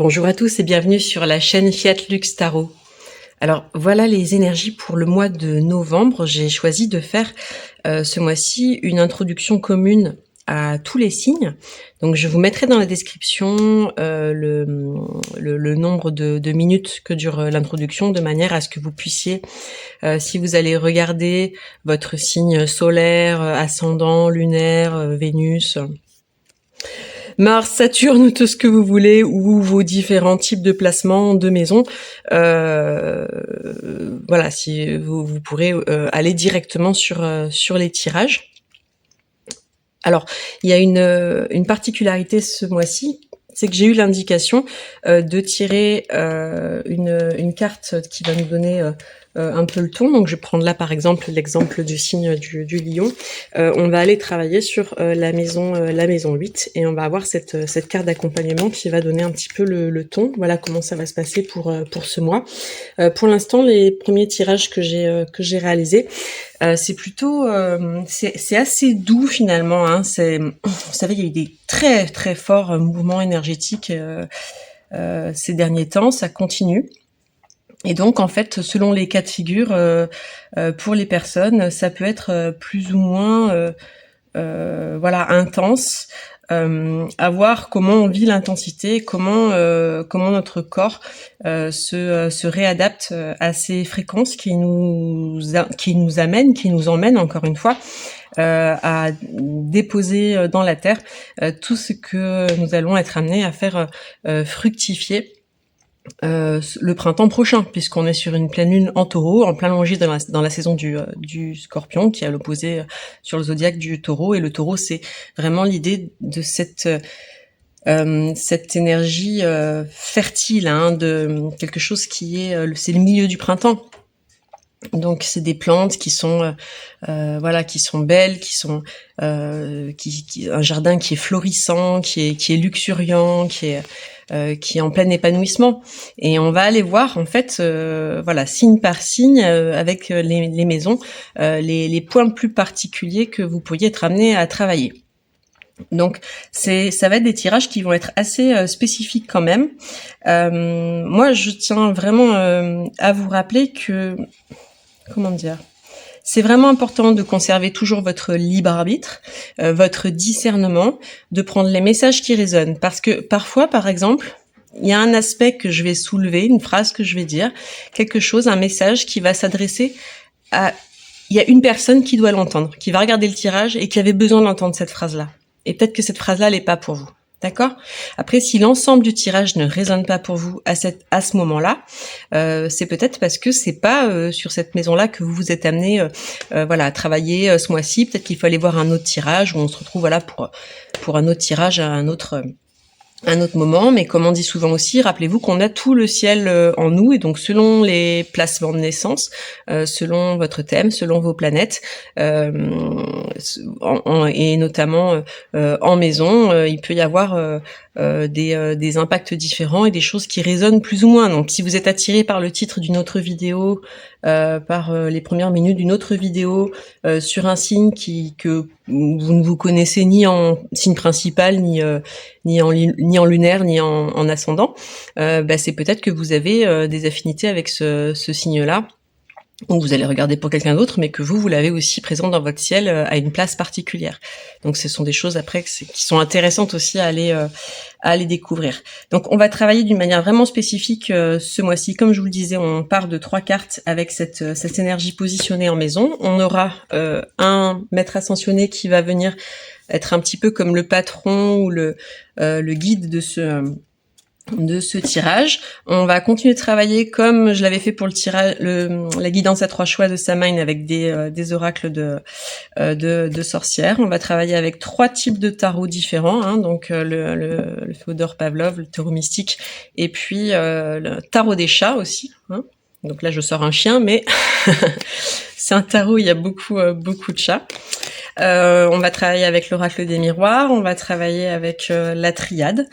Bonjour à tous et bienvenue sur la chaîne Fiat Lux Tarot. Alors voilà les énergies pour le mois de novembre. J'ai choisi de faire ce mois-ci une introduction commune à tous les signes. Donc je vous mettrai dans la description le nombre de minutes que dure l'introduction, de manière à ce que vous puissiez, si vous allez regarder votre signe solaire, ascendant, lunaire, Vénus, Mars, Saturne, tout ce que vous voulez, ou vos différents types de placements de maisons. Voilà, si vous pourrez aller directement sur les tirages. Alors, il y a une particularité ce mois-ci, c'est que j'ai eu l'indication de tirer une carte qui va nous donner un peu le ton. Donc je vais prendre là par exemple l'exemple du signe du lion. On va aller travailler sur la maison 8 et on va avoir cette carte d'accompagnement qui va donner un petit peu le ton. Voilà comment ça va se passer pour ce mois. Pour l'instant, les premiers tirages que j'ai réalisés, c'est plutôt c'est assez doux finalement, hein. Vous savez, il y a eu des très très forts mouvements énergétiques ces derniers temps, ça continue. Et donc en fait, selon les cas de figure, pour les personnes, ça peut être plus ou moins voilà, intense. À voir comment on vit l'intensité, comment notre corps se réadapte à ces fréquences qui nous emmènent encore une fois à déposer dans la terre tout ce que nous allons être amenés à faire fructifier le printemps prochain, puisqu'on est sur une pleine lune en taureau, en plein longis dans la saison du scorpion, qui est à l'opposé sur le zodiaque du taureau. Et le taureau, c'est vraiment l'idée de cette énergie fertile, hein, de quelque chose qui est, c'est le milieu du printemps. Donc c'est des plantes qui sont voilà, qui sont belles, qui sont un jardin qui est florissant, qui est luxuriant, qui est en plein épanouissement. Et on va aller voir en fait voilà, signe par signe avec les maisons les points plus particuliers que vous pourriez être amené à travailler. Donc ça va être des tirages qui vont être assez spécifiques quand même. Moi je tiens vraiment à vous rappeler que, comment dire, c'est vraiment important de conserver toujours votre libre arbitre, votre discernement, de prendre les messages qui résonnent. Parce que parfois, par exemple, il y a un aspect que je vais soulever, une phrase que je vais dire, quelque chose, un message qui va s'adresser à... Il y a une personne qui doit l'entendre, qui va regarder le tirage et qui avait besoin d'entendre cette phrase-là. Et peut-être que cette phrase-là, elle n'est pas pour vous. D'accord ? Après, si l'ensemble du tirage ne résonne pas pour vous à ce moment-là, c'est peut-être parce que c'est pas sur cette maison-là que vous vous êtes amené voilà, à travailler ce mois-ci. Peut-être qu'il faut aller voir un autre tirage où on se retrouve voilà pour un autre tirage à un autre moment. Mais comme on dit souvent aussi, rappelez-vous qu'on a tout le ciel en nous, et donc selon les placements de naissance, selon votre thème, selon vos planètes, et notamment en maison, il peut y avoir des impacts différents et des choses qui résonnent plus ou moins. Donc si vous êtes attiré par le titre d'une autre vidéo, par les premières minutes d'une autre vidéo sur un signe que vous ne vous connaissez ni en signe principal, ni en lunaire, ni en ascendant, c'est peut-être que vous avez des affinités avec ce signe-là, ou vous allez regarder pour quelqu'un d'autre, mais que vous l'avez aussi présent dans votre ciel à une place particulière. Donc ce sont des choses après qui sont intéressantes aussi à aller découvrir. Donc on va travailler d'une manière vraiment spécifique ce mois-ci. Comme je vous le disais, on part de 3 cartes avec cette énergie positionnée en maison. On aura un maître ascensionné qui va venir être un petit peu comme le patron ou le guide de ce tirage. On va continuer de travailler comme je l'avais fait pour le tirage, la guidance à 3 choix de Samhain, avec des oracles de sorcières. On va travailler avec 3 types de tarots différents, hein, donc le Féodor Pavlov, le tarot mystique, et puis le tarot des chats aussi, hein. Donc là, je sors un chien, mais c'est un tarot, il y a beaucoup de chats. On va travailler avec l'oracle des miroirs, on va travailler avec la triade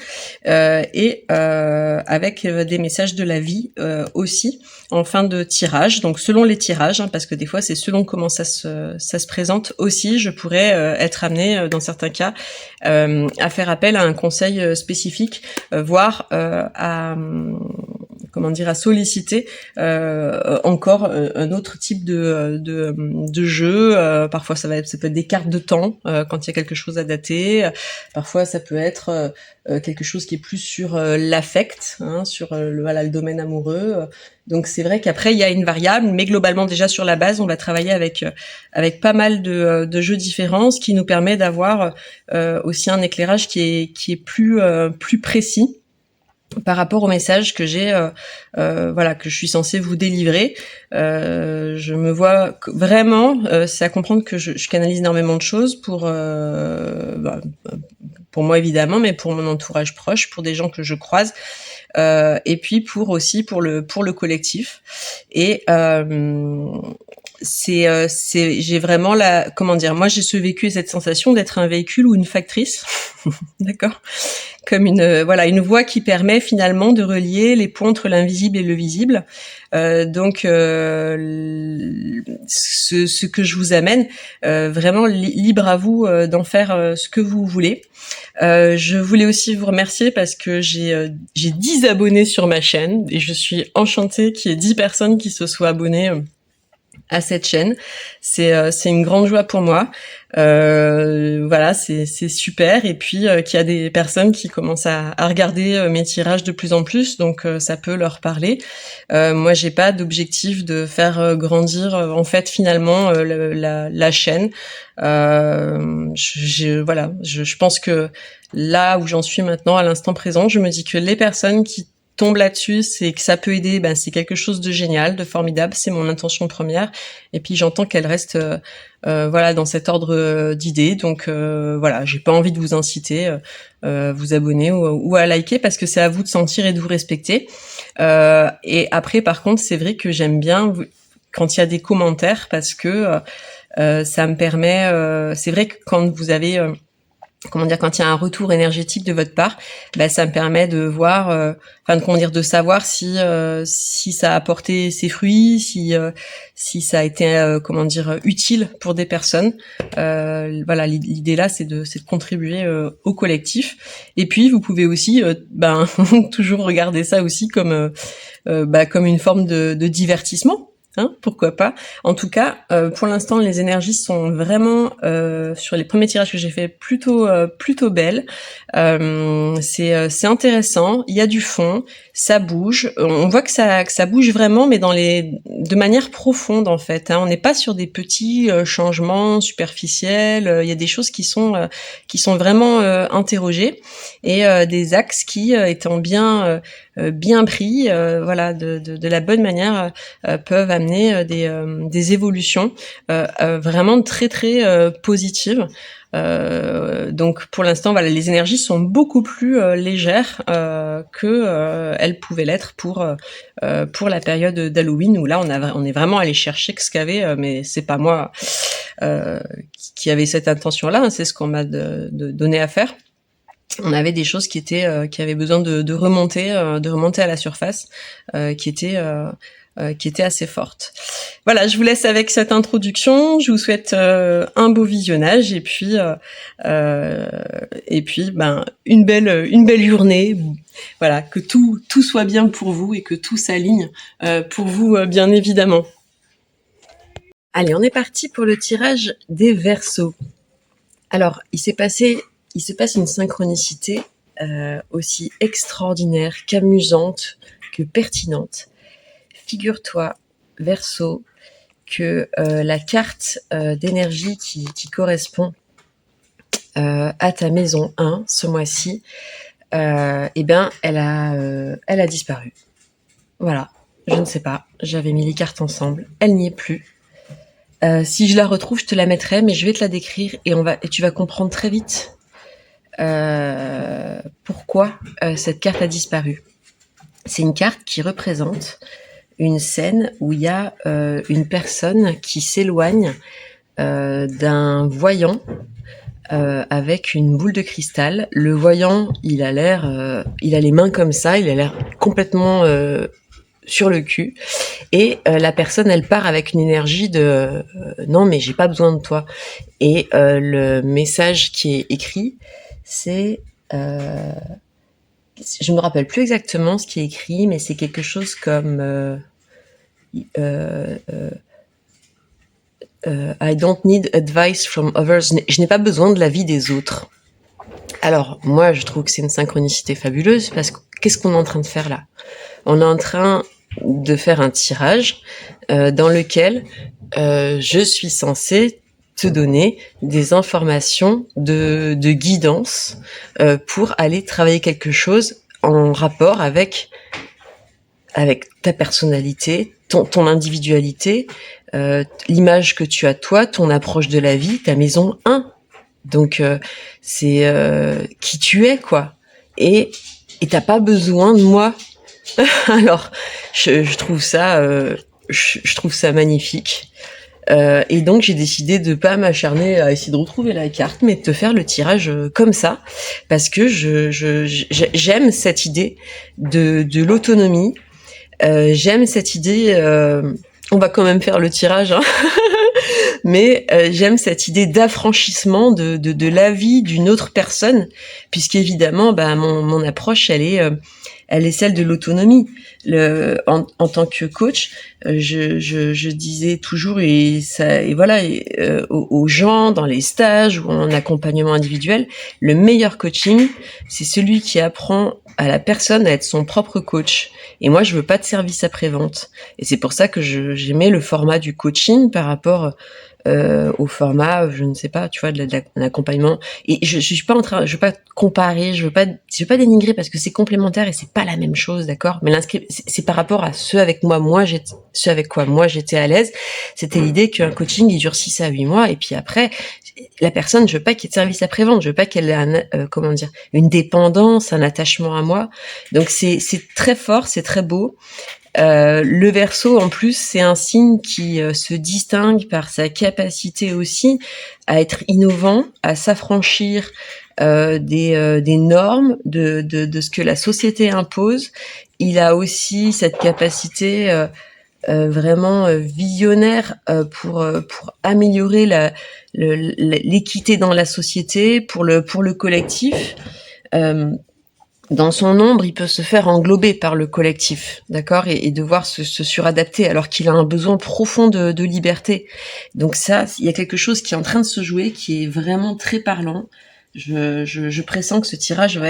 et avec des messages de la vie aussi en fin de tirage. Donc selon les tirages, parce que des fois c'est selon comment ça se présente aussi, je pourrais être amenée dans certains cas à faire appel à un conseil spécifique, voire à solliciter encore un autre type de jeu. Parfois ça peut être des cartes de temps quand il y a quelque chose à dater. Parfois ça peut être quelque chose qui est plus sur l'affect, sur le domaine amoureux. Donc c'est vrai qu'après il y a une variable, mais globalement déjà sur la base on va travailler avec pas mal de jeux différents, ce qui nous permet d'avoir aussi un éclairage qui est plus précis par rapport au message que j'ai, que je suis censée vous délivrer. Je me vois vraiment, c'est à comprendre que je canalise énormément de choses pour moi évidemment, mais pour mon entourage proche, pour des gens que je croise, et puis pour le collectif. Et j'ai vraiment moi j'ai ce vécu et cette sensation d'être un véhicule ou une factrice, d'accord, comme une voie qui permet finalement de relier les points entre l'invisible et le visible. Ce que je vous amène, vraiment libre à vous d'en faire ce que vous voulez. Je voulais aussi vous remercier parce que j'ai 10 abonnés sur ma chaîne et je suis enchantée qu'il y ait 10 personnes qui se soient abonnées à cette chaîne. C'est une grande joie pour moi. C'est super. Et puis qu'il y a des personnes qui commencent à regarder mes tirages de plus en plus, donc ça peut leur parler. Moi, j'ai pas d'objectif de faire grandir en fait finalement la chaîne. Je pense que là où j'en suis maintenant, à l'instant présent, je me dis que les personnes qui tombe là-dessus, c'est que ça peut aider, c'est quelque chose de génial, de formidable, c'est mon intention première. Et puis j'entends qu'elle reste dans cet ordre d'idées. Donc j'ai pas envie de vous inciter vous abonner ou à liker parce que c'est à vous de sentir et de vous respecter. Et après par contre, c'est vrai que j'aime bien quand il y a des commentaires parce que ça me permet c'est vrai que quand vous avez quand il y a un retour énergétique de votre part, ça me permet de voir, de savoir si ça a apporté ses fruits, si ça a été, utile pour des personnes. L'idée là, c'est de contribuer au collectif. Et puis, vous pouvez aussi, toujours regarder ça aussi comme une forme de divertissement. Pourquoi pas. En tout cas, pour l'instant, les énergies sont vraiment sur les premiers tirages que j'ai fait plutôt belles. C'est intéressant. Il y a du fond, ça bouge. On voit que ça bouge vraiment, mais de manière profonde en fait. On n'est pas sur des petits changements superficiels. Il y a des choses qui sont vraiment interrogées et des axes qui, étant bien pris, de la bonne manière, peuvent amener des évolutions vraiment très très positives. Donc pour l'instant, les énergies sont beaucoup plus légères que elles pouvaient l'être pour la période d'Halloween où là on est vraiment allé chercher excaver, mais c'est pas moi qui avait cette intention-là, c'est ce qu'on m'a donné à faire. On avait des choses qui avaient besoin de remonter à la surface, qui étaient assez fortes. Voilà, je vous laisse avec cette introduction. Je vous souhaite un beau visionnage et puis une belle journée. Voilà, que tout soit bien pour vous et que tout s'aligne pour vous, bien évidemment. Allez, on est parti pour le tirage des Verseaux. Alors, il se passe une synchronicité aussi extraordinaire qu'amusante que pertinente. Figure-toi, Verseau, que la carte d'énergie qui correspond à ta maison 1 ce mois-ci, elle a disparu. Voilà, je ne sais pas, j'avais mis les cartes ensemble, elle n'y est plus. Si je la retrouve, je te la mettrai, mais je vais te la décrire et tu vas comprendre très vite pourquoi cette carte a disparu. C'est une carte qui représente une scène où il y a une personne qui s'éloigne d'un voyant avec une boule de cristal. Le voyant, il a les mains comme ça, il a l'air complètement sur le cul. Et la personne, elle part avec une énergie de non, mais j'ai pas besoin de toi. Et le message qui est écrit, c'est je me rappelle plus exactement ce qui est écrit, mais c'est quelque chose comme I don't need advice from others. Je n'ai pas besoin de l'avis des autres. Alors, moi, je trouve que c'est une synchronicité fabuleuse parce que qu'est-ce qu'on est en train de faire là? On est en train de faire un tirage dans lequel je suis censée te donner des informations de guidance pour aller travailler quelque chose en rapport avec ta personnalité, ton individualité, l'image que tu as de toi, ton approche de la vie, ta maison 1. Donc c'est qui tu es, quoi. Et t'as pas besoin de moi. Alors je trouve ça je trouve ça magnifique. Et donc j'ai décidé de pas m'acharner à essayer de retrouver la carte, mais de te faire le tirage comme ça, parce que j'aime cette idée de l'autonomie. J'aime cette idée. On va quand même faire le tirage, hein. Mais j'aime cette idée d'affranchissement de la vie d'une autre personne, puisqu'évidemment, mon approche, elle est celle de l'autonomie. En tant que coach, je disais toujours et voilà aux gens dans les stages ou en accompagnement individuel, le meilleur coaching, c'est celui qui apprend à la personne à être son propre coach. Et moi, je veux pas de service après-vente. Et c'est pour ça que j'aimais le format du coaching par rapport au format, je ne sais pas, tu vois, de l'accompagnement. Et je suis pas je veux pas comparer, je veux pas dénigrer parce que c'est complémentaire et c'est pas la même chose, d'accord? Mais c'est par rapport à ce avec quoi moi j'étais à l'aise. C'était l'idée qu'un coaching, il dure 6 à 8 mois et puis après, la personne, je veux pas qu'il y ait de service après-vente, je veux pas qu'elle ait une dépendance, un attachement à moi. Donc c'est très fort, c'est très beau. Le Verseau, en plus, c'est un signe qui se distingue par sa capacité aussi à être innovant, à s'affranchir des normes, de ce que la société impose. Il a aussi cette capacité vraiment visionnaire pour améliorer l'équité dans la société, pour le collectif. Dans son ombre, il peut se faire englober par le collectif, d'accord, et devoir se suradapter, alors qu'il a un besoin profond de liberté. Donc ça, il y a quelque chose qui est en train de se jouer, qui est vraiment très parlant. Je pressens que ce tirage va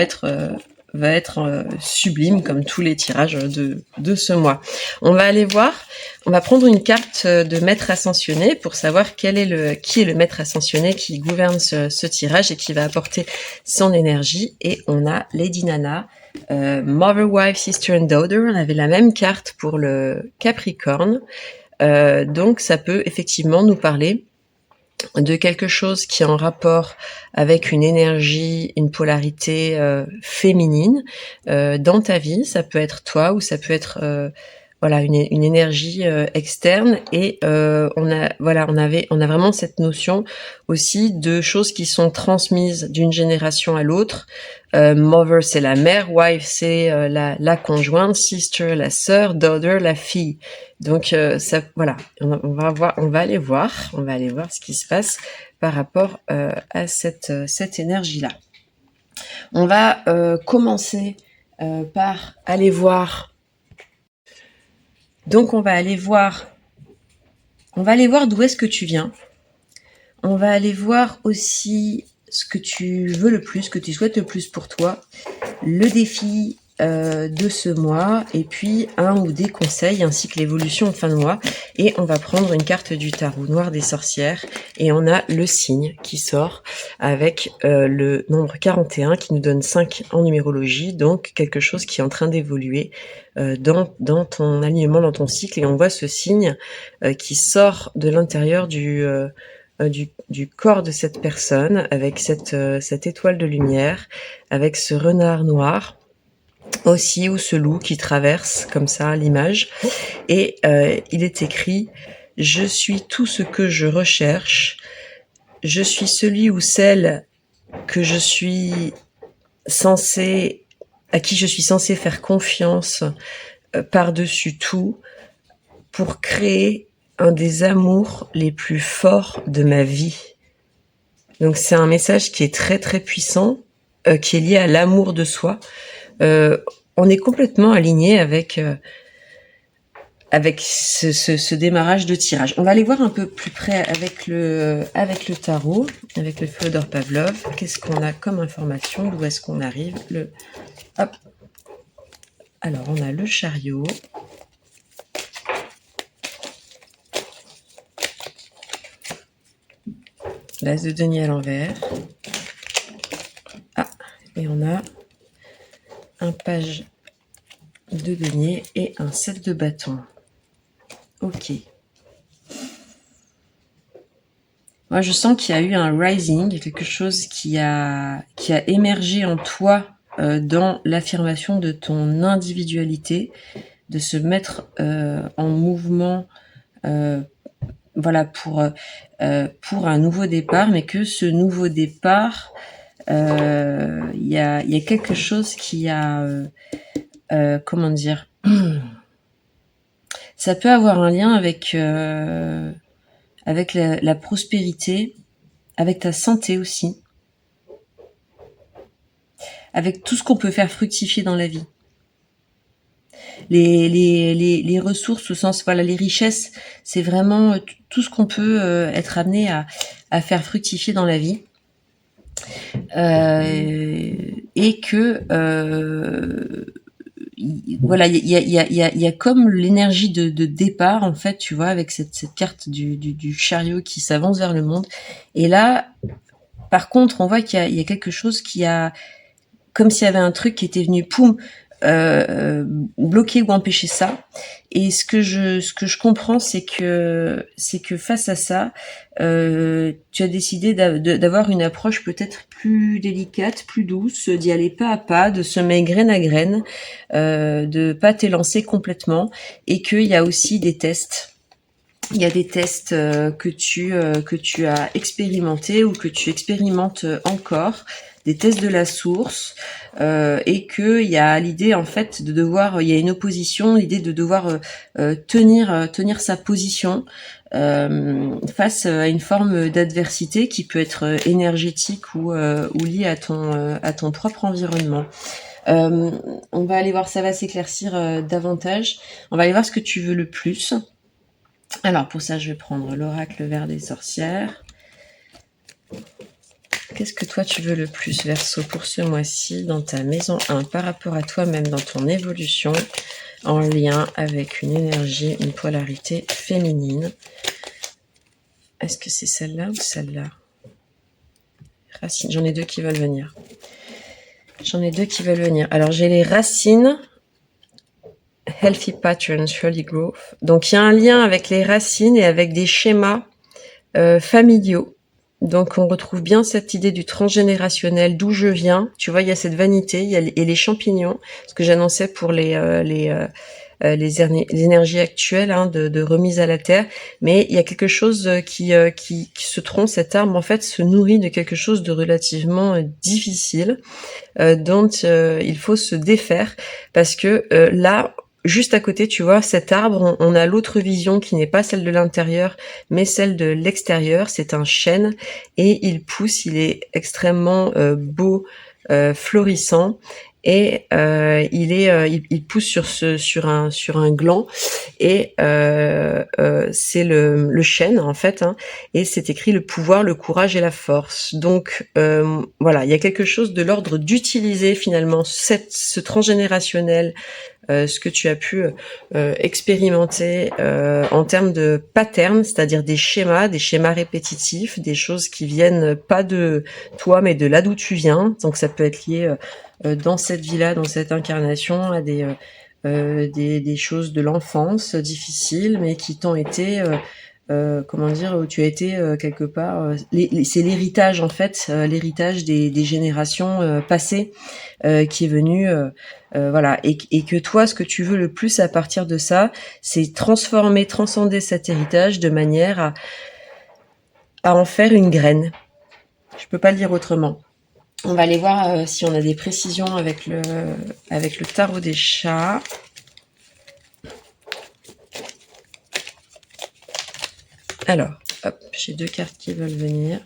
être sublime, comme tous les tirages de ce mois. On va prendre une carte de maître ascensionné pour savoir qui est le maître ascensionné qui gouverne ce tirage et qui va apporter son énergie. Et on a Lady Nana, Mother, Wife, Sister and Daughter. On avait la même carte pour le Capricorne. Donc ça peut effectivement nous parler de quelque chose qui est en rapport avec une énergie, une polarité féminine dans ta vie. Ça peut être toi ou ça peut être une énergie externe. Et on a vraiment cette notion aussi de choses qui sont transmises d'une génération à l'autre. Mother, c'est la mère, wife, c'est la conjointe, sister, la sœur, daughter, la fille. Donc on va aller voir ce qui se passe par rapport à cette énergie-là. On va commencer par aller voir. Donc on va aller voir d'où est-ce que tu viens. On va aller voir aussi ce que tu veux le plus, ce que tu souhaites le plus pour toi, le défi de ce mois, et puis un ou des conseils, ainsi que l'évolution en fin de mois. Et on va prendre une carte du tarot noir des sorcières, et on a le signe qui sort avec le nombre 41 qui nous donne 5 en numérologie, donc quelque chose qui est en train d'évoluer dans ton alignement, dans ton cycle. Et on voit ce signe qui sort de l'intérieur du corps de cette personne, avec cette étoile de lumière, avec ce renard noir. aussi, ou ce loup qui traverse comme ça l'image. Et il est écrit: je suis tout ce que je recherche, je suis celui ou celle que je suis censé, à qui je suis censé faire confiance par-dessus tout pour créer un des amours les plus forts de ma vie. Donc c'est un message qui est très très puissant, qui est lié à l'amour de soi. On est complètement aligné avec ce démarrage de tirage. On va aller voir un peu plus près avec le tarot, avec le Fyodor Pavlov. Qu'est-ce qu'on a comme information? D'où est-ce qu'on arrive? Hop. Alors, on a le chariot. L'as de denier à l'envers. Ah, et on a un page de denier et un 7 de bâton. Ok. Moi, je sens qu'il y a eu un rising, quelque chose qui a émergé en toi dans l'affirmation de ton individualité, de se mettre en mouvement, voilà, pour un nouveau départ, mais que ce nouveau départ, il y a quelque chose qui a, comment dire, ça peut avoir un lien avec la prospérité, avec ta santé aussi, avec tout ce qu'on peut faire fructifier dans la vie. Les ressources au sens, voilà, les richesses, c'est vraiment tout ce qu'on peut être amené à faire fructifier dans la vie. Et que voilà, il y a comme l'énergie de départ, en fait, tu vois, avec cette carte du chariot qui s'avance vers le monde. Et là, par contre, on voit qu'il y a quelque chose qui a, comme s'il y avait un truc qui était venu, poum, bloquer ou empêcher ça. Et ce que je comprends, c'est que face à ça, tu as décidé d'avoir une approche peut-être plus délicate, plus douce, d'y aller pas à pas, de semer graine à graine, de pas t'élancer complètement, et qu'il y a aussi des tests. Il y a des tests que tu as expérimentés ou que tu expérimentes encore, des tests de la source, et que il y a l'idée, en fait, de devoir, il y a une opposition, l'idée de devoir tenir sa position face à une forme d'adversité qui peut être énergétique ou liée à ton propre environnement. On va aller voir, ça va s'éclaircir davantage. On va aller voir ce que tu veux le plus. Alors, pour ça, je vais prendre l'oracle vert des sorcières. Qu'est-ce que toi, tu veux le plus, Verseau, pour ce mois-ci, dans ta maison 1, par rapport à toi-même, dans ton évolution, en lien avec une énergie, une polarité féminine? Est-ce que c'est celle-là ou celle-là? Racines, j'en ai deux qui veulent venir. Alors, j'ai les racines... Healthy Patterns, Early Growth. Donc, il y a un lien avec les racines et avec des schémas familiaux. Donc, on retrouve bien cette idée du transgénérationnel, d'où je viens. Tu vois, il y a cette vanité, et les champignons, ce que j'annonçais pour les énergies actuelles, hein, de remise à la terre. Mais il y a quelque chose qui se trompe. Cet arbre, en fait, se nourrit de quelque chose de relativement difficile, dont il faut se défaire, parce que là, juste à côté, tu vois, cet arbre, on a l'autre vision qui n'est pas celle de l'intérieur, mais celle de l'extérieur. C'est un chêne et il pousse, il est extrêmement beau, florissant, et il pousse sur un gland, et c'est le chêne, en fait, hein, et c'est écrit le pouvoir, le courage et la force. Donc voilà, il y a quelque chose de l'ordre d'utiliser finalement ce transgénérationnel, ce que tu as pu expérimenter en termes de patterns, c'est-à-dire des schémas répétitifs, des choses qui viennent pas de toi, mais de là d'où tu viens. Donc ça peut être lié dans cette vie-là, dans cette incarnation, à des choses de l'enfance difficiles, mais qui t'ont été comment dire, où tu as été quelque part. C'est l'héritage en fait, l'héritage des générations passées qui est venu, voilà, et que toi, ce que tu veux le plus à partir de ça, c'est transcender cet héritage de manière à en faire une graine. Je peux pas le dire autrement. On va aller voir si on a des précisions avec le tarot des chats. Alors, hop, j'ai 2 cartes qui veulent venir.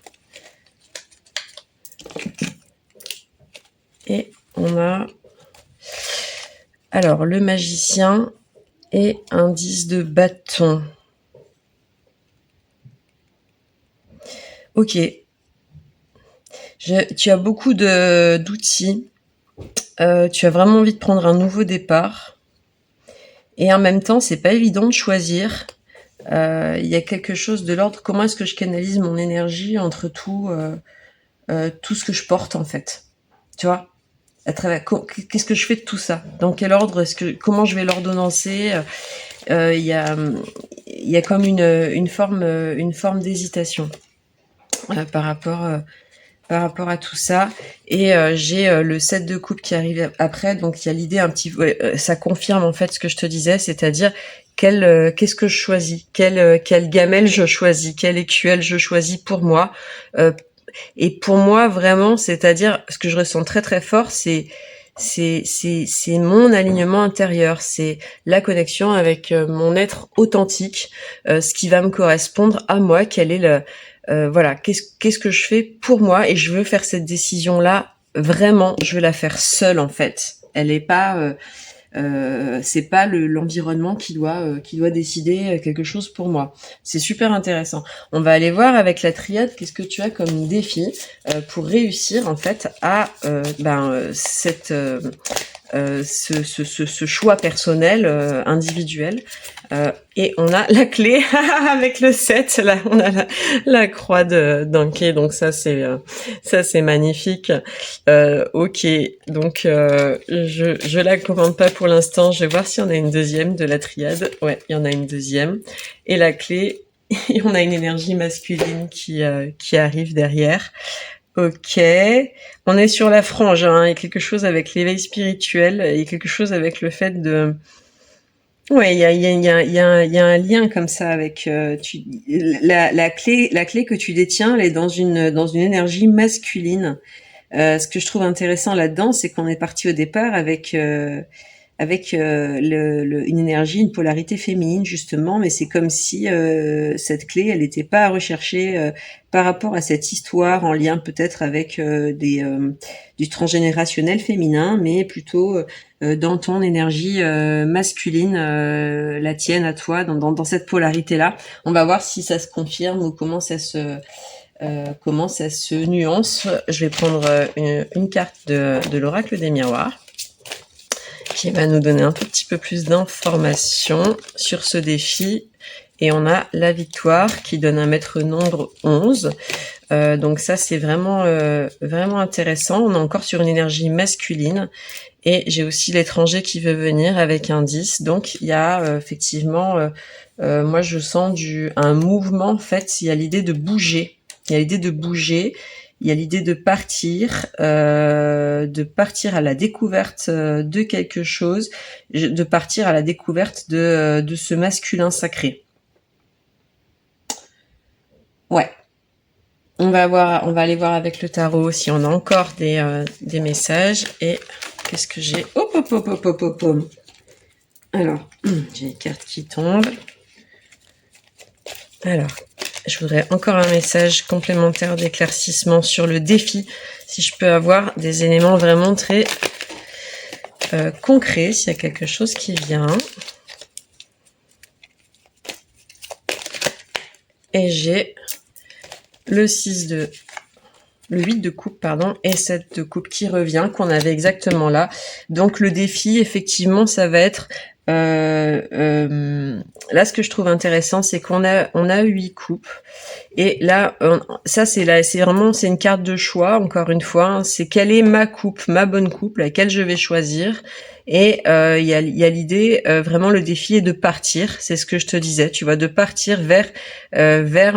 Et on a alors le magicien et un 10 de bâton. Ok. Tu as beaucoup d'outils. Tu as vraiment envie de prendre un nouveau départ. Et en même temps, c'est pas évident de choisir. Il y a quelque chose de l'ordre. Comment est-ce que je canalise mon énergie entre tout ce que je porte en fait. Tu vois, à travers qu'est-ce que je fais de tout ça? Dans quel ordre comment je vais l'ordonnancer? Il y a comme une forme d'hésitation par rapport à tout ça. Et j'ai le 7 de coupe qui arrive après, donc il y a l'idée un petit ça confirme en fait ce que je te disais, c'est-à-dire qu'est-ce que je choisis, quelle gamelle je choisis, quelle écuelle je choisis pour moi. Et pour moi vraiment, c'est-à-dire ce que je ressens très très fort, c'est mon alignement intérieur, c'est la connexion avec mon être authentique, ce qui va me correspondre à moi, quel est voilà, qu'est-ce que je fais pour moi, et je veux faire cette décision là vraiment, je veux la faire seule en fait. Elle est pas c'est pas l'environnement qui doit décider quelque chose pour moi. C'est super intéressant. On va aller voir avec la triade qu'est-ce que tu as comme défi pour réussir en fait à ce choix personnel, individuel. Et on a la clé avec le 7, là on a la croix d'Anké, donc ça c'est magnifique. Ok, donc je la commande pas pour l'instant, je vais voir si on a une deuxième de la triade. Ouais, il y en a une deuxième. Et la clé, on a une énergie masculine qui arrive derrière. Ok, on est sur la frange, hein. Il y a quelque chose avec l'éveil spirituel, il y a quelque chose avec le fait de... Ouais, il y a un lien comme ça avec la clé que tu détiens, elle est dans une énergie masculine. Ce que je trouve intéressant là-dedans, c'est qu'on est parti au départ avec une énergie, une polarité féminine justement, mais c'est comme si cette clé, elle n'était pas à rechercher par rapport à cette histoire en lien peut-être avec du transgénérationnel féminin, mais plutôt dans ton énergie masculine, la tienne à toi, dans cette polarité-là. On va voir si ça se confirme ou comment ça se nuance. Je vais prendre une carte de l'oracle des miroirs qui va nous donner un petit peu plus d'informations sur ce défi. Et on a la victoire qui donne un maître nombre 11. Donc ça, c'est vraiment intéressant. On est encore sur une énergie masculine. Et j'ai aussi l'étranger qui veut venir avec un 10. Donc il y a effectivement, moi je sens un mouvement. En fait, il y a l'idée de bouger. Il y a l'idée de bouger. Il y a l'idée de partir à la découverte de quelque chose, de partir à la découverte de ce masculin sacré. Ouais. On va aller voir avec le tarot si on a encore des messages. Et qu'est-ce que j'ai? Hop. Alors, j'ai les cartes qui tombent. Alors, je voudrais encore un message complémentaire d'éclaircissement sur le défi, si je peux avoir des éléments vraiment très concrets, s'il y a quelque chose qui vient. Et j'ai le 8 de coupe, pardon, et 7 de coupe qui revient, qu'on avait exactement là. Donc le défi, effectivement, ça va être... là, ce que je trouve intéressant, c'est qu'on a 8 coupes. Et là, ça, c'est une carte de choix, encore une fois. Hein, c'est quelle est ma coupe, ma bonne coupe, laquelle je vais choisir. Et il y a l'idée, vraiment le défi est de partir, c'est ce que je te disais, tu vois, de partir vers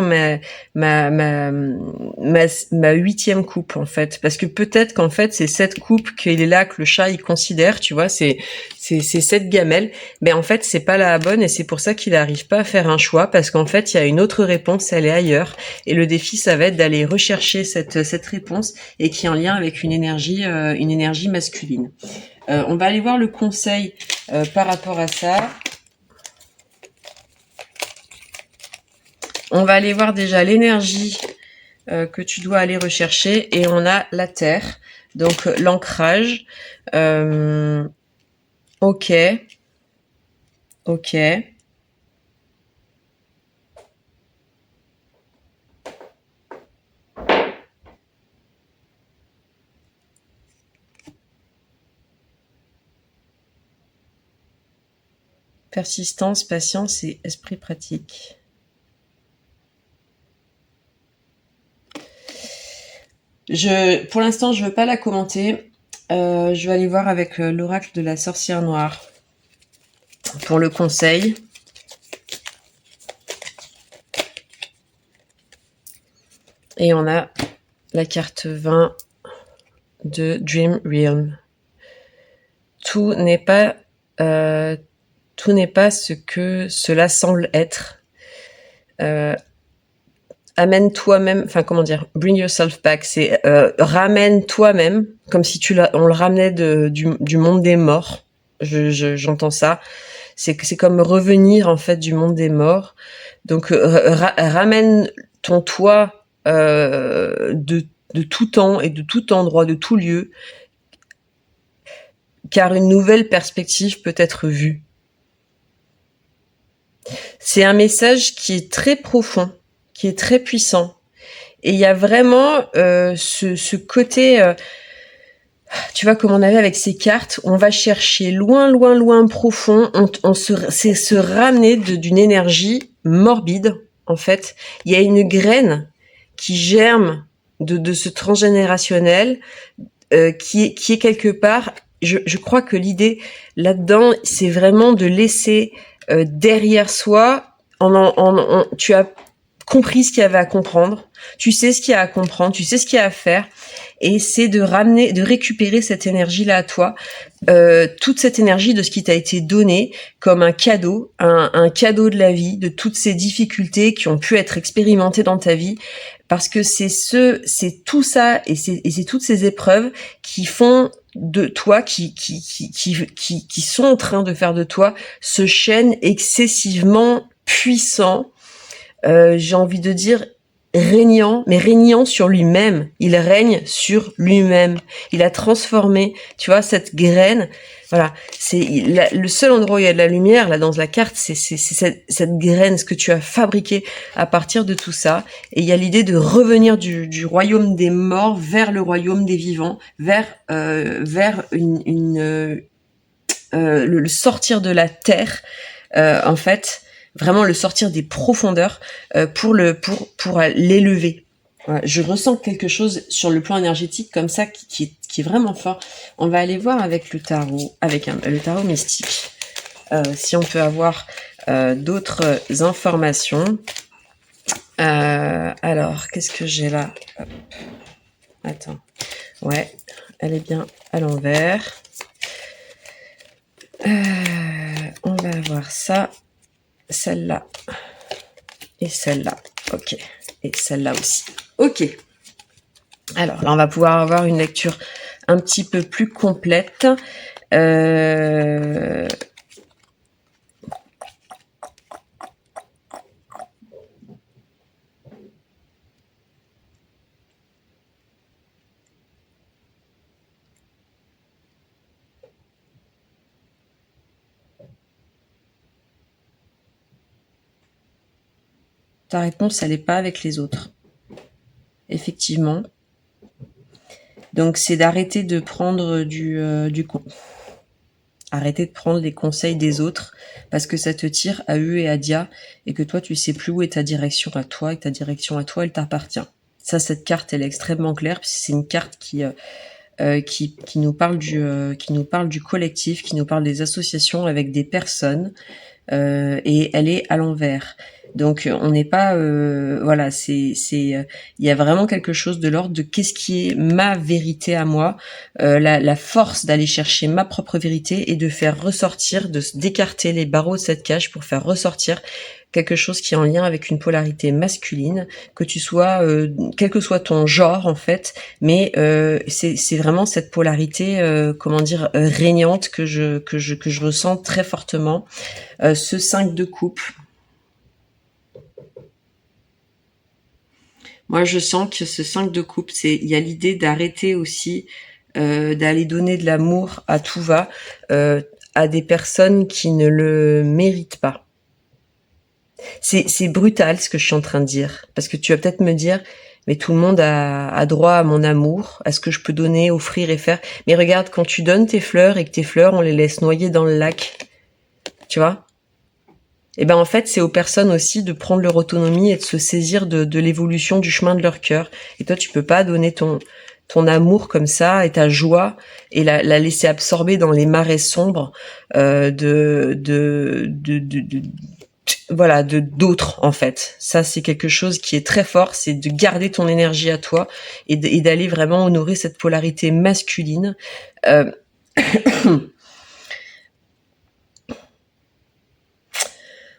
ma huitième coupe en fait, parce que peut-être qu'en fait c'est cette coupe qu'il est là que le chat il considère, tu vois, c'est cette gamelle, mais en fait c'est pas la bonne et c'est pour ça qu'il n'arrive pas à faire un choix parce qu'en fait il y a une autre réponse, elle est ailleurs et le défi ça va être d'aller rechercher cette réponse et qui est en lien avec une énergie masculine. On va aller voir le conseil par rapport à ça. On va aller voir déjà l'énergie que tu dois aller rechercher et on a la terre, donc l'ancrage. Ok. Persistance, patience et esprit pratique. Pour l'instant, je veux pas la commenter. Je vais aller voir avec l'oracle de la sorcière noire pour le conseil. Et on a la carte 20 de Dream Realm. Tout n'est pas ce que cela semble être. Amène toi-même, enfin comment dire, bring yourself back, c'est ramène toi-même, comme si on le ramenait du monde des morts. J'entends ça. C'est comme revenir en fait du monde des morts. Donc ramène ton toi de tout temps et de tout endroit, de tout lieu, car une nouvelle perspective peut être vue. C'est un message qui est très profond, qui est très puissant. Et il y a vraiment ce côté, tu vois, comme on avait avec ces cartes, on va chercher loin, loin, loin profond, c'est se ramener d'une énergie morbide, en fait. Il y a une graine qui germe de ce transgénérationnel qui est quelque part, je crois que l'idée là-dedans, c'est vraiment de laisser derrière soi, tu as compris ce qu'il y avait à comprendre, tu sais ce qu'il y a à comprendre, tu sais ce qu'il y a à faire, et c'est de récupérer cette énergie-là à toi, toute cette énergie de ce qui t'a été donné comme un cadeau, un cadeau de la vie, de toutes ces difficultés qui ont pu être expérimentées dans ta vie, parce que c'est tout ça et c'est toutes ces épreuves qui font de toi, qui sont en train de faire de toi ce chêne excessivement puissant. J'ai envie de dire régnant sur lui-même. Il règne sur lui-même. Il a transformé, tu vois, cette graine. Voilà, c'est le seul endroit où il y a de la lumière là dans la carte, c'est cette graine, ce que tu as fabriqué à partir de tout ça. Et il y a l'idée de revenir du royaume des morts vers le royaume des vivants, vers le sortir de la terre, en fait. Vraiment le sortir des profondeurs pour l'élever. Voilà, je ressens quelque chose sur le plan énergétique comme ça qui est vraiment fort. On va aller voir avec le tarot, le tarot mystique, si on peut avoir d'autres informations. Alors, qu'est-ce que j'ai là? Hop. Attends. Ouais, elle est bien à l'envers. On va avoir ça. Celle-là et celle-là, ok, et celle-là aussi, ok. Alors là, on va pouvoir avoir une lecture un petit peu plus complète. Ta réponse, elle n'est pas avec les autres. Effectivement. Donc, c'est d'arrêter de prendre arrêter de prendre les conseils des autres parce que ça te tire à eux et à dia et que toi, tu sais plus où est ta direction à toi et ta direction à toi, elle t'appartient. Ça, cette carte, elle est extrêmement claire. C'est une carte qui qui nous parle du collectif, qui nous parle des associations avec des personnes, et elle est à l'envers. Donc on n'est pas, voilà, il y a vraiment quelque chose de l'ordre de qu'est-ce qui est ma vérité à moi, la force d'aller chercher ma propre vérité et de faire ressortir, d'écarter les barreaux de cette cage pour faire ressortir quelque chose qui est en lien avec une polarité masculine, que tu sois, quel que soit ton genre en fait, mais c'est vraiment cette polarité, comment dire, régnante que je ressens très fortement. Ce 5 de coupe, moi je sens que ce 5 de coupe, il y a l'idée d'arrêter aussi, d'aller donner de l'amour à tout va, à des personnes qui ne le méritent pas. C'est brutal ce que je suis en train de dire, parce que tu vas peut-être me dire, mais tout le monde a droit à mon amour, à ce que je peux donner, offrir et faire. Mais regarde, quand tu donnes tes fleurs et que tes fleurs, on les laisse noyer dans le lac, tu vois, et ben en fait, c'est aux personnes aussi de prendre leur autonomie et de se saisir de l'évolution du chemin de leur cœur. Et toi, tu peux pas donner ton amour comme ça et ta joie et la laisser absorber dans les marais sombres, voilà, d'autres en fait. Ça, c'est quelque chose qui est très fort, c'est de garder ton énergie à toi et d'aller vraiment honorer cette polarité masculine. Euh,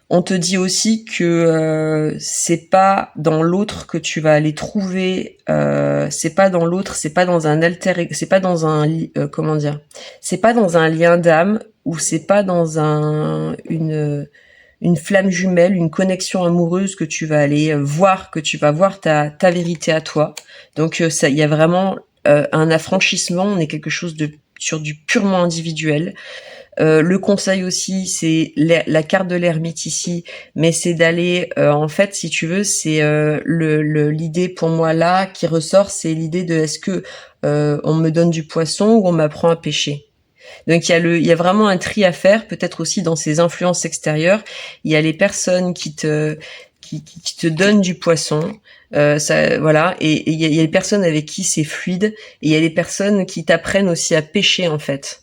On te dit aussi que c'est pas dans l'autre que tu vas aller trouver. C'est pas dans l'autre, c'est pas dans un c'est pas dans un comment dire, c'est pas dans un lien d'âme ou c'est pas dans une flamme jumelle, une connexion amoureuse que tu vas aller voir, que tu vas voir ta vérité à toi. Donc ça, il y a vraiment un affranchissement. On est quelque chose de sur du purement individuel. Le conseil aussi, c'est la carte de l'ermite ici, mais c'est d'aller, en fait, si tu veux, c'est l'idée pour moi là qui ressort, c'est l'idée de est-ce que on me donne du poisson ou on m'apprend à pêcher. Donc il y a vraiment un tri à faire, peut-être aussi dans ces influences extérieures. Il y a les personnes qui te donnent du poisson, ça, voilà, et il y a les personnes avec qui c'est fluide, et il y a les personnes qui t'apprennent aussi à pêcher en fait.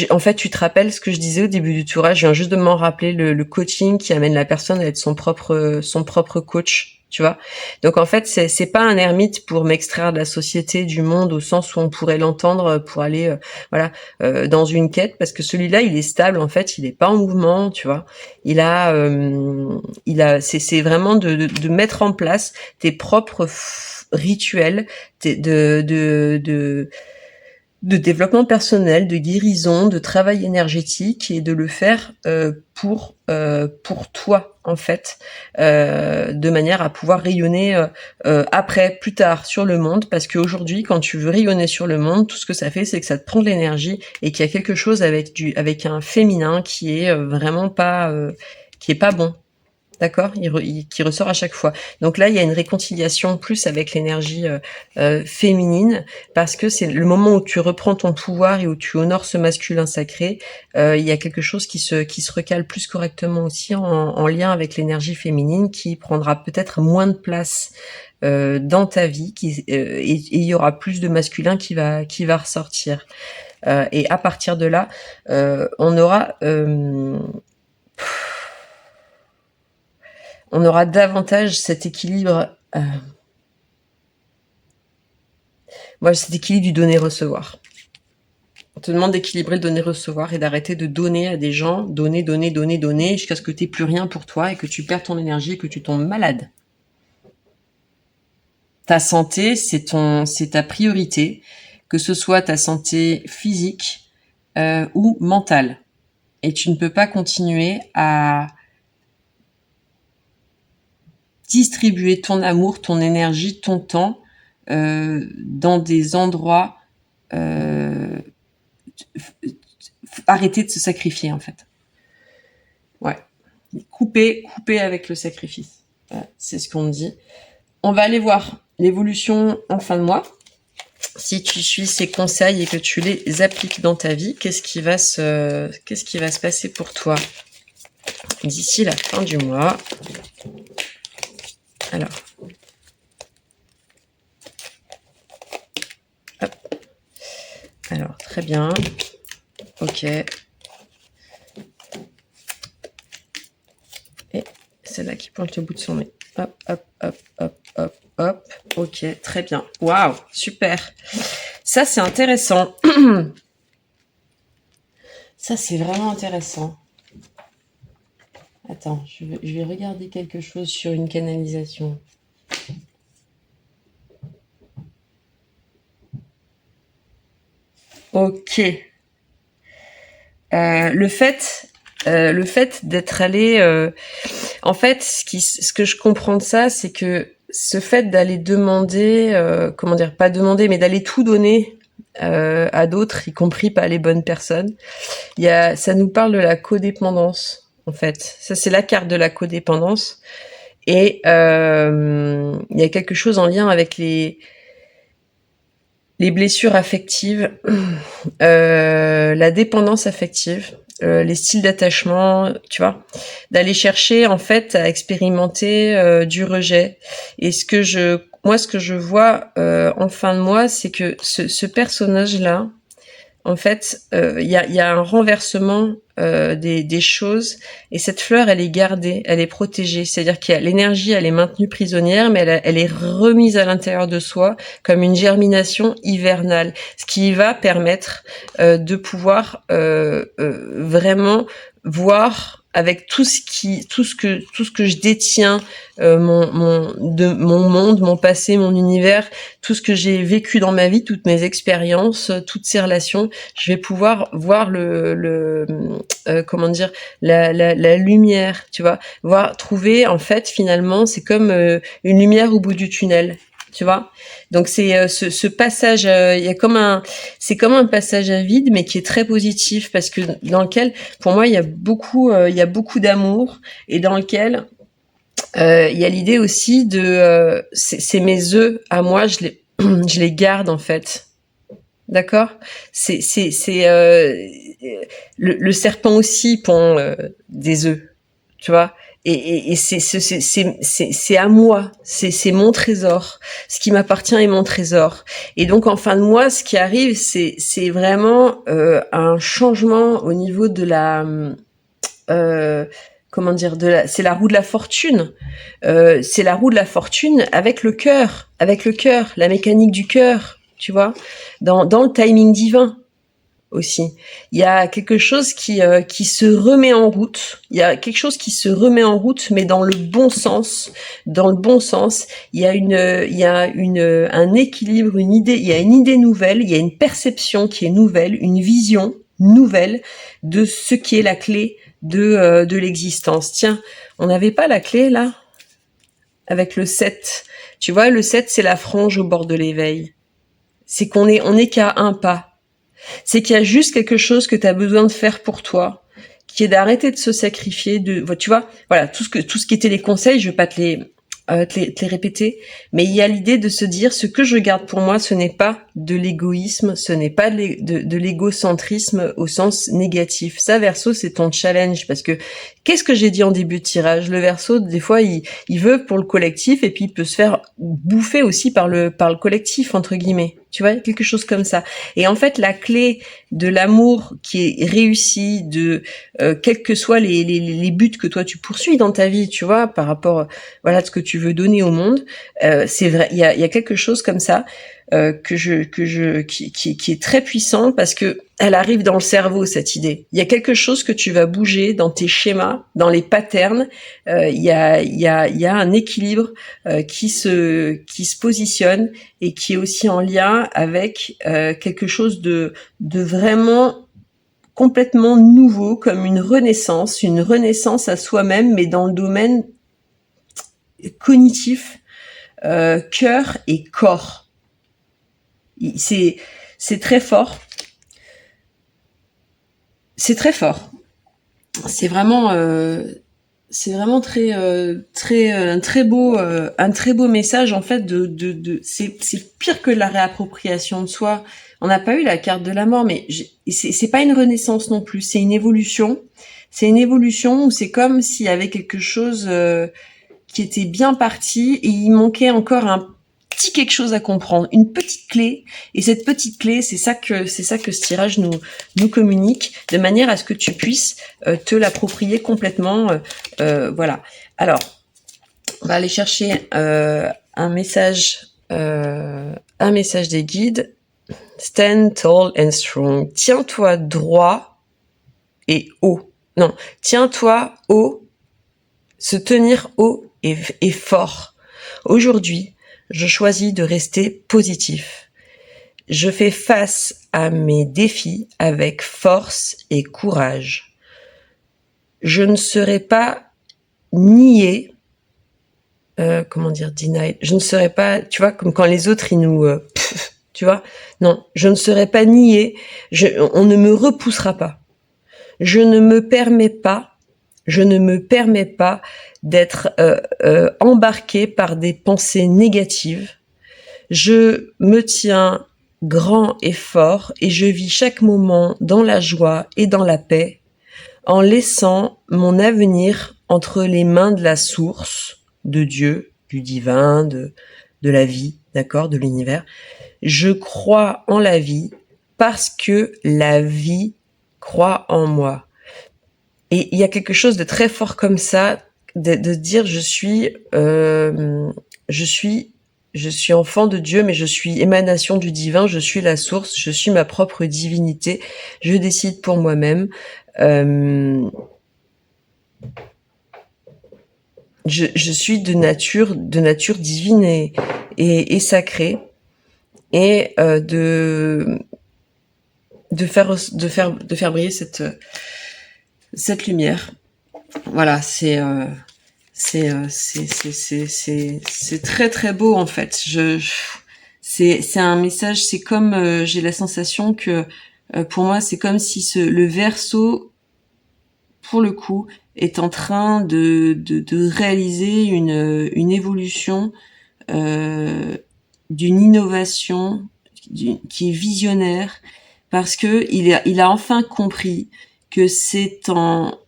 En fait, tu te rappelles ce que je disais au début du tourage, je viens juste de m'en rappeler, le coaching qui amène la personne à être son propre coach, tu vois. Donc en fait, c'est pas un ermite pour m'extraire de la société, du monde, au sens où on pourrait l'entendre pour aller, voilà, dans une quête, parce que celui-là, il est stable, en fait, il est pas en mouvement, tu vois. C'est vraiment de mettre en place tes propres rituels, de développement personnel, de guérison, de travail énergétique et de le faire pour toi en fait, de manière à pouvoir rayonner après, plus tard sur le monde, parce qu'aujourd'hui quand tu veux rayonner sur le monde, tout ce que ça fait c'est que ça te prend de l'énergie et qu'il y a quelque chose avec un féminin qui est vraiment pas qui est pas bon. D'accord, qui ressort à chaque fois. Donc là, il y a une réconciliation plus avec l'énergie féminine, parce que c'est le moment où tu reprends ton pouvoir et où tu honores ce masculin sacré. Il y a quelque chose qui se recale plus correctement aussi en lien avec l'énergie féminine, qui prendra peut-être moins de place dans ta vie, et il y aura plus de masculin qui va ressortir. Et à partir de là, on aura davantage cet équilibre, cet équilibre du donner-recevoir. On te demande d'équilibrer le donner-recevoir et d'arrêter de donner à des gens, donner, jusqu'à ce que tu n'aies plus rien pour toi et que tu perds ton énergie et que tu tombes malade. Ta santé, c'est ta priorité, que ce soit ta santé physique ou mentale. Et tu ne peux pas continuer à distribuer ton amour, ton énergie, ton temps dans des endroits, arrêter de se sacrifier en fait. Ouais, couper avec le sacrifice. Ouais, c'est ce qu'on me dit. On va aller voir l'évolution en fin de mois. Si tu suis ces conseils et que tu les appliques dans ta vie, qu'est-ce qui va se passer pour toi d'ici la fin du mois? Alors, hop. très bien. Ok. Et celle-là qui pointe le bout de son nez. Hop, hop, hop, hop, hop, hop. Ok, très bien. Waouh, super. Ça, c'est intéressant. Ça, c'est vraiment intéressant. Attends, je vais regarder quelque chose sur une canalisation. Ok. Le fait d'être allé, en fait, ce que je comprends de ça, c'est que ce fait d'aller demander, comment dire, pas demander, mais d'aller tout donner à d'autres, y compris pas les bonnes personnes, ça nous parle de la codépendance, en fait. Ça, c'est la carte de la codépendance. Et il y a quelque chose en lien avec les blessures affectives, la dépendance affective, les styles d'attachement, tu vois, d'aller chercher en fait à expérimenter du rejet. Et ce que je vois en fin de mois, c'est que ce personnage-là, en fait, y a un renversement des choses, et cette fleur, elle est gardée, elle est protégée. C'est-à-dire qu'il y a l'énergie, elle est maintenue prisonnière, mais elle est remise à l'intérieur de soi comme une germination hivernale, ce qui va permettre de pouvoir vraiment voir avec tout ce que je détiens, mon monde, mon passé, mon univers, tout ce que j'ai vécu dans ma vie, toutes mes expériences, toutes ces relations, je vais pouvoir voir comment dire, la lumière, tu vois, trouver, en fait, finalement, c'est comme une lumière au bout du tunnel, tu vois. Donc c'est ce passage, c'est comme un passage à vide, mais qui est très positif, parce que dans lequel, pour moi, il y a beaucoup d'amour, et dans lequel il y a l'idée aussi de, c'est mes œufs à moi, je les garde, en fait. D'accord. C'est le serpent aussi pond des œufs, tu vois. Et c'est à moi, c'est mon trésor. Ce qui m'appartient est mon trésor. Et donc en fin de mois, ce qui arrive, c'est vraiment un changement au niveau de la comment dire, c'est la roue de la fortune. C'est la roue de la fortune avec le cœur, la mécanique du cœur, tu vois, dans le timing divin aussi. Il y a quelque chose qui se remet en route. Il y a quelque chose qui se remet en route, mais dans le bon sens. Dans le bon sens, il y a un équilibre, une idée. Il y a une idée nouvelle. Il y a une perception qui est nouvelle, une vision nouvelle de ce qui est la clé de l'existence. Tiens, on n'avait pas la clé là avec le 7. Tu vois, le 7, c'est la frange au bord de l'éveil. C'est on est qu'à un pas. C'est qu'il y a juste quelque chose que tu as besoin de faire pour toi, qui est d'arrêter de se sacrifier, tu vois, voilà, tout ce qui était les conseils, je vais pas te les répéter, mais il y a l'idée de se dire, ce que je garde pour moi, ce n'est pas de l'égoïsme, ce n'est pas de l'égocentrisme au sens négatif. Ça, Verseau, c'est ton challenge, parce que qu'est-ce que j'ai dit en début de tirage? Le Verseau, des fois, il veut pour le collectif, et puis il peut se faire bouffer aussi par le collectif, entre guillemets. Tu vois, quelque chose comme ça. Et en fait, la clé de l'amour qui est réussi, de quels que soient les buts que toi tu poursuis dans ta vie, tu vois, par rapport, voilà, de ce que tu veux donner au monde, c'est vrai, il y a quelque chose comme ça qui est très puissant, parce que elle arrive dans le cerveau, cette idée. Il y a quelque chose que tu vas bouger dans tes schémas, dans les patterns. Il y a un équilibre qui se positionne, et qui est aussi en lien avec quelque chose de vraiment complètement nouveau, comme une renaissance à soi-même, mais dans le domaine cognitif, cœur et corps. C'est très fort. C'est très fort. C'est vraiment très un très beau message, en fait, c'est pire que la réappropriation de soi. On n'a pas eu la carte de la mort, mais c'est pas une renaissance non plus, c'est une évolution. C'est une évolution où c'est comme s'il y avait quelque chose qui était bien parti, et il manquait encore petit quelque chose à comprendre, une petite clé. Et cette petite clé, c'est ça que ce tirage nous communique, de manière à ce que tu puisses te l'approprier complètement. Voilà. Alors, on va aller chercher un message des guides. Stand tall and strong. Tiens-toi droit et haut. Non, tiens-toi haut. Se tenir haut et fort. Aujourd'hui, je choisis de rester positif. Je fais face à mes défis avec force et courage. Je ne serai pas nié. Denied. Je ne serai pas, tu vois, comme quand les autres, ils nous... tu vois, non, je ne serai pas nié. On ne me repoussera pas. Je ne me permets pas d'être embarqué par des pensées négatives. Je me tiens grand et fort et je vis chaque moment dans la joie et dans la paix, en laissant mon avenir entre les mains de la source, de Dieu, du divin, de la vie, d'accord, de l'univers. Je crois en la vie parce que la vie croit en moi. Et il y a quelque chose de très fort comme ça, de dire je suis enfant de Dieu, mais je suis émanation du divin, je suis la source, je suis ma propre divinité, je décide pour moi-même. Je suis de nature divine et sacrée, et de faire briller cette lumière. Voilà, c'est très très beau en fait. C'est un message. C'est comme j'ai la sensation que pour moi c'est comme si le Verseau, pour le coup, est en train de réaliser une évolution, d'une innovation qui est visionnaire, parce que il a enfin compris que c'est en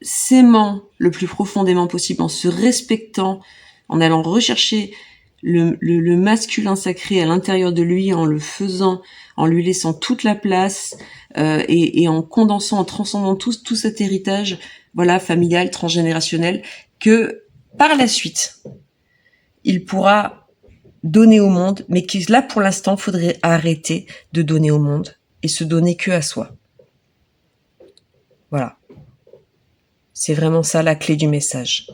s'aimant le plus profondément possible, en se respectant, en allant rechercher le masculin sacré à l'intérieur de lui, en le faisant, en lui laissant toute la place, et en condensant, en transcendant tout cet héritage, voilà, familial, transgénérationnel, que par la suite, il pourra donner au monde, mais que là, pour l'instant, faudrait arrêter de donner au monde et se donner que à soi. Voilà. C'est vraiment ça la clé du message.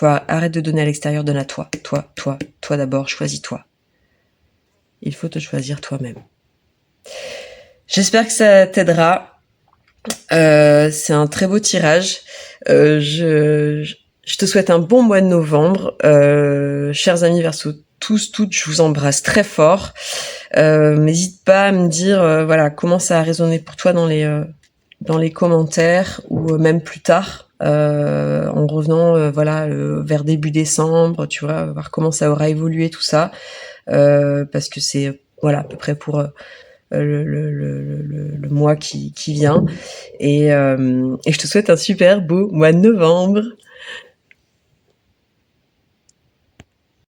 Arrête de donner à l'extérieur, donne à toi. Toi d'abord, choisis-toi. Il faut te choisir toi-même. J'espère que ça t'aidera. C'est un très beau tirage. Je te souhaite un bon mois de novembre. Chers amis Verseau, tous, toutes, je vous embrasse très fort. N'hésite pas à me dire comment ça a résonné pour toi dans les commentaires, ou même plus tard, en revenant vers début décembre, tu vois, voir comment ça aura évolué tout ça, parce que c'est à peu près pour le mois qui vient, et je te souhaite un super beau mois de novembre.